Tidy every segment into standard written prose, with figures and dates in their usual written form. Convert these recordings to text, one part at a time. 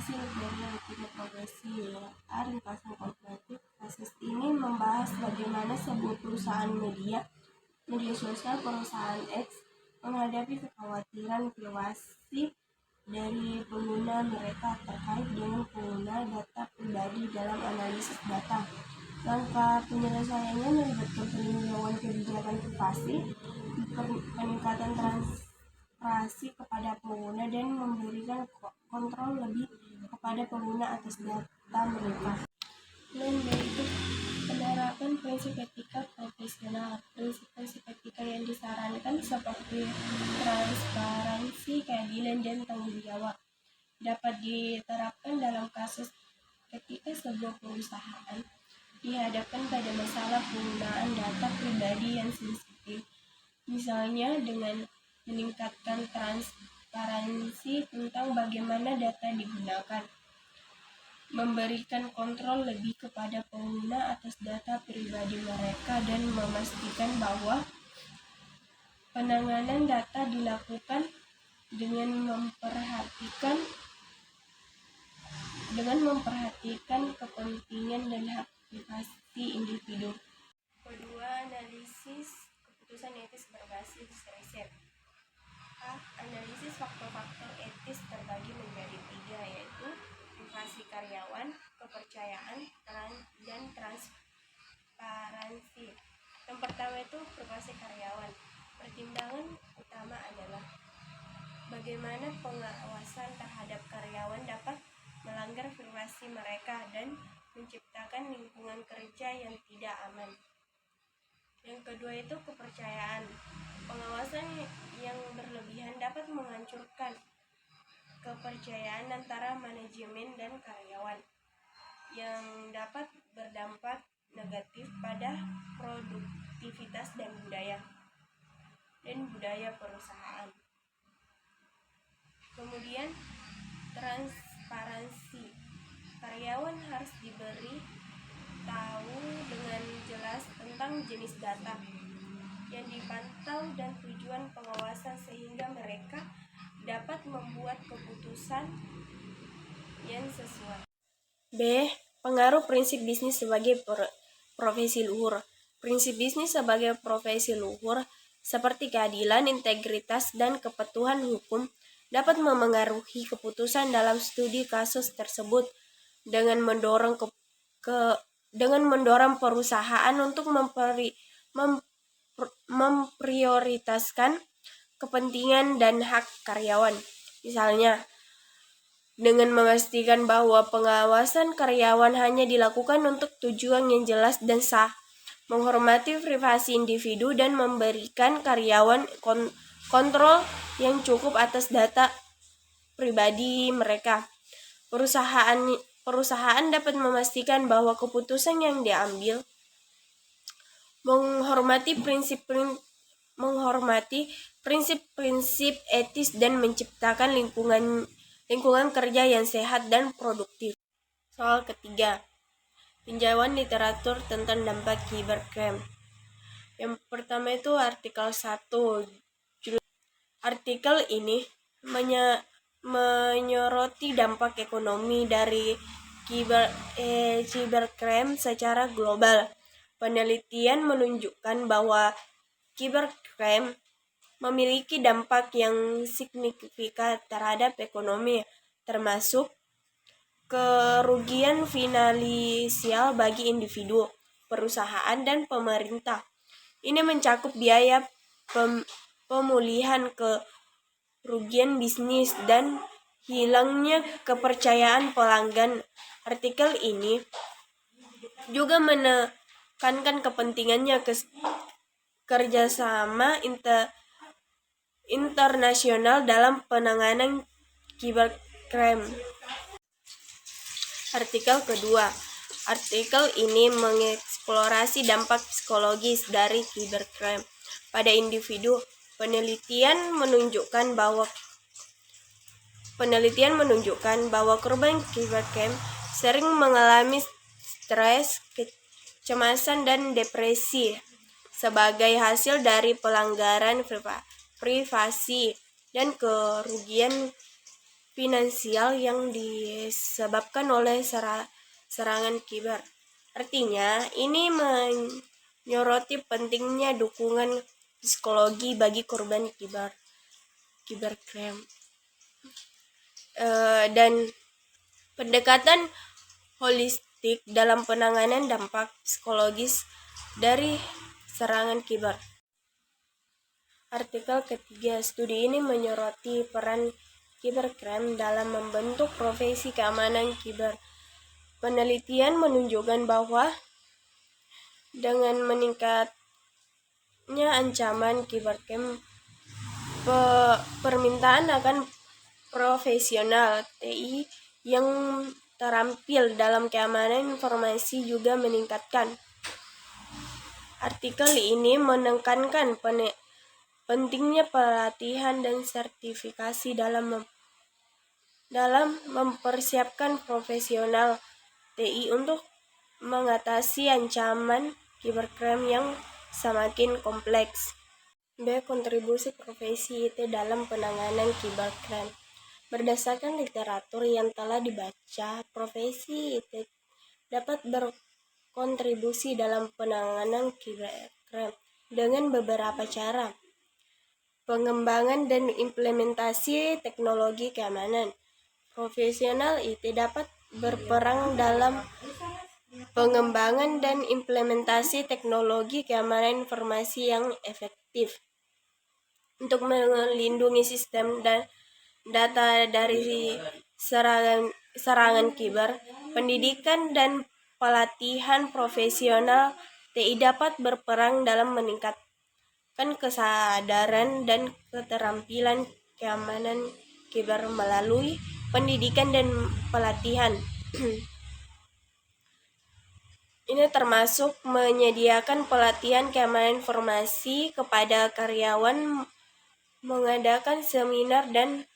hasil dari tiga progresi ringkasan komparatif. Kasus ini membahas bagaimana sebuah perusahaan media sosial perusahaan X menghadapi kekhawatiran privasi dari pengguna mereka terkait dengan pengguna data pribadi dalam analisis data. Langkah penyelesaiannya melibatkan peninjauan kebijakan privasi, peningkatan transparansi kepada pengguna, dan memberikan kontrol lebih kepada pengguna atas data mereka. Dan berikut penerapan prinsip etika profesional. Prinsip-prinsip etika yang disarankan seperti transparansi, keadilan, dan tanggung jawab dapat diterapkan dalam kasus ketika sebuah perusahaan dihadapkan pada masalah penggunaan data pribadi yang sensitif, misalnya dengan meningkatkan transparansi tentang bagaimana data digunakan, memberikan kontrol lebih kepada pengguna atas data pribadi mereka, dan memastikan bahwa penanganan data dilakukan dengan memperhatikan kepentingan dan hak privasi individu. Kedua, analisis keputusan etis berbasis riset. Analisis faktor-faktor etis terbagi menjadi 3, yaitu privasi karyawan, kepercayaan, dan transparansi. Yang pertama itu privasi karyawan. Pertimbangan utama adalah bagaimana pengawasan terhadap karyawan dapat melanggar privasi mereka dan menciptakan lingkungan kerja yang tidak aman. Yang kedua itu kepercayaan. Pengawasan yang berlebihan dapat menghancurkan kepercayaan antara manajemen dan karyawan, yang dapat berdampak negatif pada produktivitas dan budaya perusahaan. Kemudian transparansi. Karyawan harus diberi tahu dengan jelas tentang jenis data yang dipantau dan tujuan pengawasan sehingga mereka dapat membuat keputusan yang sesuai. B. Pengaruh prinsip bisnis sebagai profesi luhur. Prinsip bisnis sebagai profesi luhur seperti keadilan, integritas, dan kepatuhan hukum dapat memengaruhi keputusan dalam studi kasus tersebut dengan mendorong perusahaan untuk memprioritaskan kepentingan dan hak karyawan. Misalnya, dengan memastikan bahwa pengawasan karyawan hanya dilakukan untuk tujuan yang jelas dan sah, menghormati privasi individu, dan memberikan karyawan kontrol yang cukup atas data pribadi mereka. Perusahaan dapat memastikan bahwa keputusan yang diambil menghormati prinsip-prinsip etis dan menciptakan lingkungan kerja yang sehat dan produktif. Soal ketiga, tinjauan literatur tentang dampak cybercrime. Yang pertama itu artikel 1. Artikel ini menyoroti dampak ekonomi dari cybercrime secara global. Penelitian menunjukkan bahwa cybercrime memiliki dampak yang signifikan terhadap ekonomi, termasuk kerugian finansial bagi individu, perusahaan, dan pemerintah. Ini mencakup biaya pemulihan kerugian bisnis dan hilangnya kepercayaan pelanggan. Artikel ini juga menekankan kepentingannya kerjasama internasional dalam penanganan cybercrime. Artikel kedua. Artikel ini mengeksplorasi dampak psikologis dari cybercrime pada individu. Penelitian menunjukkan bahwa korban cybercrime sering mengalami stres, kecemasan, dan depresi sebagai hasil dari pelanggaran privasi dan kerugian finansial yang disebabkan oleh serangan kiber. Artinya, ini menyoroti pentingnya dukungan psikologi bagi korban cybercrime dan pendekatan holistik dalam penanganan dampak psikologis dari serangan kiber. Artikel ketiga, studi ini menyoroti peran cybercrime dalam membentuk profesi keamanan kiber. Penelitian menunjukkan bahwa dengan meningkatnya ancaman cybercrime, permintaan akan profesional TI yang terampil dalam keamanan informasi juga meningkatkan. Artikel ini menekankan pentingnya pelatihan dan sertifikasi dalam mempersiapkan profesional TI untuk mengatasi ancaman cybercrime yang semakin kompleks. B. Kontribusi profesi IT dalam penanganan cybercrime. Berdasarkan literatur yang telah dibaca, profesi IT dapat berkontribusi dalam penanganan cybercrime dengan beberapa cara. Pengembangan dan implementasi teknologi keamanan. Profesional IT dapat berperan dalam pengembangan dan implementasi teknologi keamanan informasi yang efektif untuk melindungi sistem dan data dari serangan kiber. Pendidikan dan pelatihan profesional TI dapat berperan dalam meningkatkan kesadaran dan keterampilan keamanan kiber melalui pendidikan dan pelatihan. Ini termasuk menyediakan pelatihan keamanan informasi kepada karyawan, mengadakan seminar dan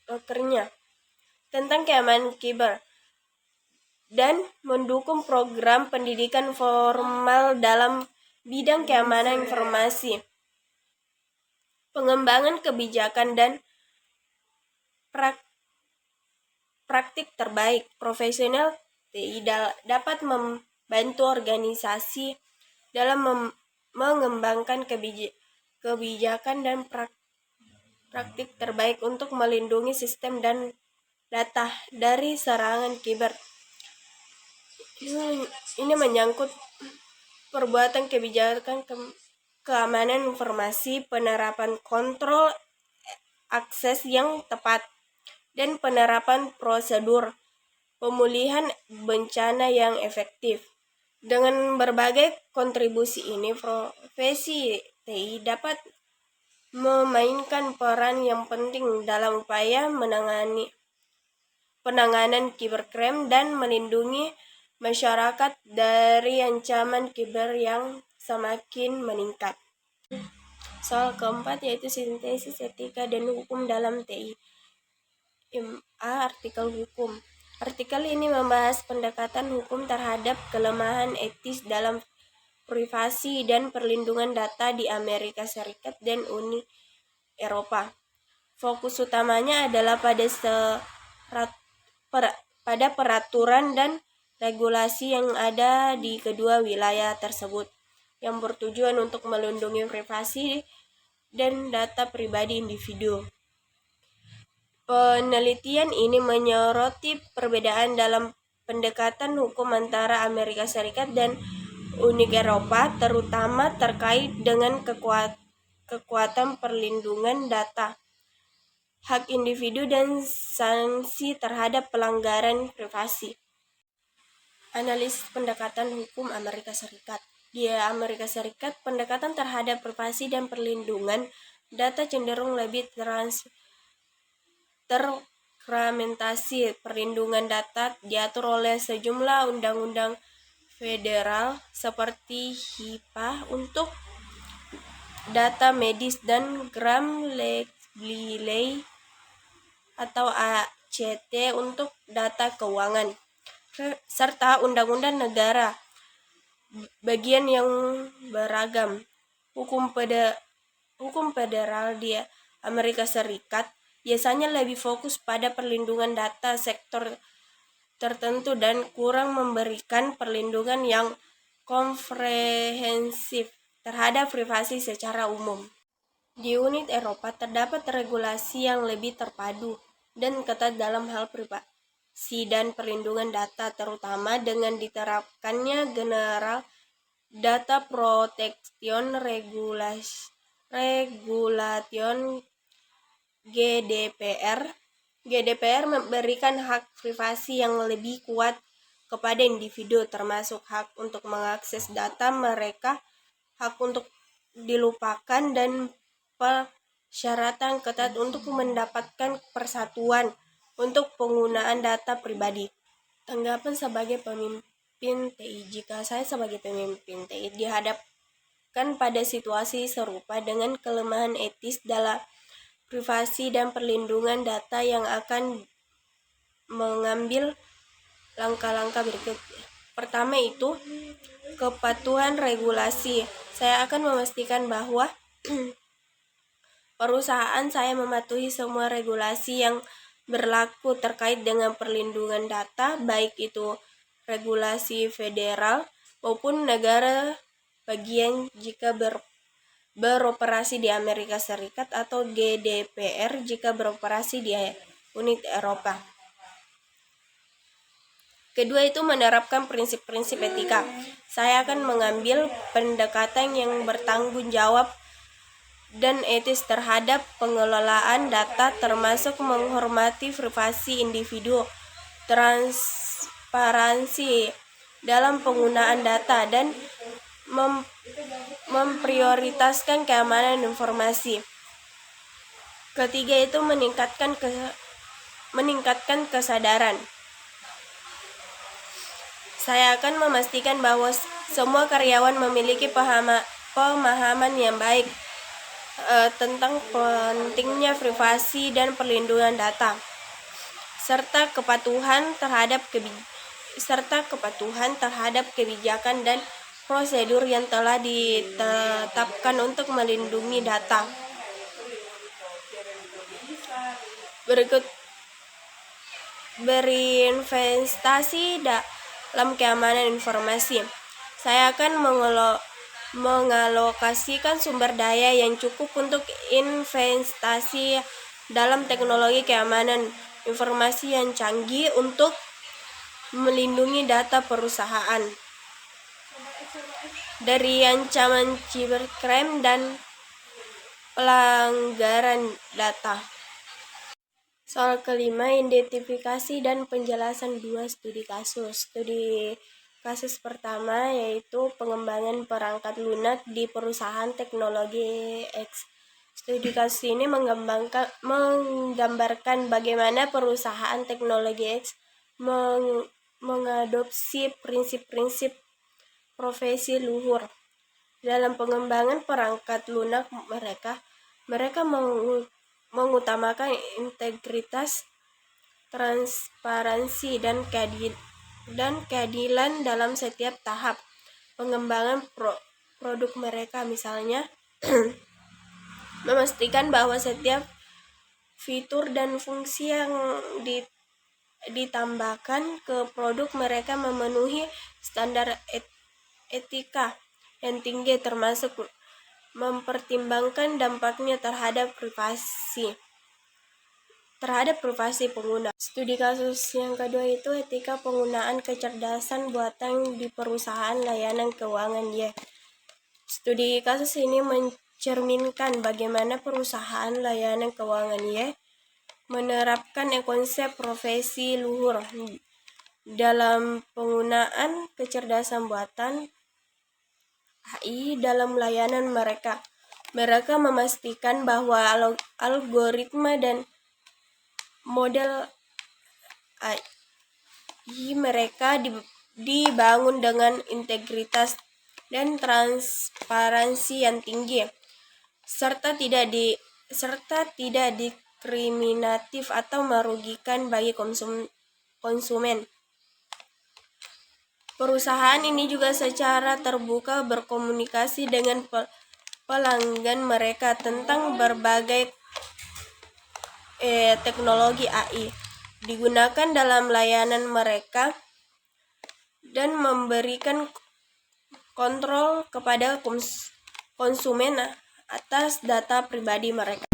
lokernya tentang keamanan kiber, dan mendukung program pendidikan formal dalam bidang keamanan informasi. Pengembangan kebijakan dan praktik terbaik. Profesional TI dapat membantu organisasi dalam mengembangkan kebijakan dan praktik terbaik untuk melindungi sistem dan data dari serangan kiber. Ini menyangkut perbuatan kebijakan keamanan informasi, penerapan kontrol akses yang tepat, dan penerapan prosedur pemulihan bencana yang efektif. Dengan berbagai kontribusi ini, profesi TI dapat memainkan peran yang penting dalam upaya penanganan cybercrime dan melindungi masyarakat dari ancaman kiber yang semakin meningkat. Soal keempat yaitu sintesis etika dan hukum dalam TI. Artikel hukum. Artikel ini membahas pendekatan hukum terhadap kelemahan etis dalam privasi dan perlindungan data di Amerika Serikat dan Uni Eropa. Fokus utamanya adalah pada peraturan dan regulasi yang ada di kedua wilayah tersebut, yang bertujuan untuk melindungi privasi dan data pribadi individu. Penelitian ini menyoroti perbedaan dalam pendekatan hukum antara Amerika Serikat dan Uni Eropa, terutama terkait dengan kekuatan perlindungan data, hak individu, dan sanksi terhadap pelanggaran privasi. Analisis pendekatan hukum Amerika Serikat. Di Amerika Serikat, pendekatan terhadap privasi dan perlindungan data cenderung lebih terfragmentasi. Perlindungan data diatur oleh sejumlah undang-undang federal seperti HIPAA untuk data medis dan Graham-Leach atau ACT untuk data keuangan, serta undang-undang negara bagian yang beragam. Hukum federal di Amerika Serikat biasanya lebih fokus pada perlindungan data sektor tertentu dan kurang memberikan perlindungan yang komprehensif terhadap privasi secara umum. Di unit Eropa terdapat regulasi yang lebih terpadu dan ketat dalam hal privasi dan perlindungan data, terutama dengan diterapkannya General Data Protection Regulation GDPR. GDPR memberikan hak privasi yang lebih kuat kepada individu, termasuk hak untuk mengakses data mereka, hak untuk dilupakan, dan persyaratan ketat untuk mendapatkan persatuan untuk penggunaan data pribadi. Tanggapan sebagai pemimpin TI. Jika saya sebagai pemimpin TI dihadapkan pada situasi serupa dengan kelemahan etis dalam privasi dan perlindungan data, yang akan mengambil langkah-langkah berikut. Pertama itu kepatuhan regulasi. Saya akan memastikan bahwa perusahaan saya mematuhi semua regulasi yang berlaku terkait dengan perlindungan data, baik itu regulasi federal maupun negara bagian jika beroperasi di Amerika Serikat, atau GDPR jika beroperasi di unit Eropa. Kedua itu menerapkan prinsip-prinsip etika. Saya akan mengambil pendekatan yang bertanggung jawab dan etis terhadap pengelolaan data, termasuk menghormati privasi individu, transparansi dalam penggunaan data, dan memprioritaskan keamanan informasi. Ketiga itu meningkatkan kesadaran. Saya akan memastikan bahwa semua karyawan memiliki pemahaman yang baik tentang pentingnya privasi dan perlindungan data, serta kepatuhan terhadap kebijakan dan prosedur yang telah ditetapkan untuk melindungi data. Berikut, berinvestasi dalam keamanan informasi. Saya akan mengalokasikan sumber daya yang cukup untuk investasi dalam teknologi keamanan informasi yang canggih untuk melindungi data perusahaan dari ancaman cybercrime dan pelanggaran data. Soal kelima, identifikasi dan penjelasan dua studi kasus. Studi kasus pertama yaitu pengembangan perangkat lunak di perusahaan teknologi X. Studi kasus ini menggambarkan bagaimana perusahaan teknologi X mengadopsi prinsip-prinsip profesi luhur dalam pengembangan perangkat lunak mereka. Mereka mengutamakan integritas, transparansi, dan keadilan dalam setiap tahap pengembangan produk mereka. Misalnya, memastikan bahwa setiap fitur dan fungsi yang ditambahkan ke produk mereka memenuhi standar etika yang tinggi, termasuk mempertimbangkan dampaknya terhadap privasi pengguna. Studi kasus yang kedua itu etika penggunaan kecerdasan buatan di perusahaan layanan keuangan Y. Studi kasus ini mencerminkan bagaimana perusahaan layanan keuangan Y menerapkan konsep profesi luhur dalam penggunaan kecerdasan buatan AI dalam layanan mereka. Mereka memastikan bahwa algoritma dan model AI mereka dibangun dengan integritas dan transparansi yang tinggi, serta tidak diskriminatif atau merugikan bagi konsumen. Perusahaan ini juga secara terbuka berkomunikasi dengan pelanggan mereka tentang berbagai teknologi AI digunakan dalam layanan mereka dan memberikan kontrol kepada konsumen atas data pribadi mereka.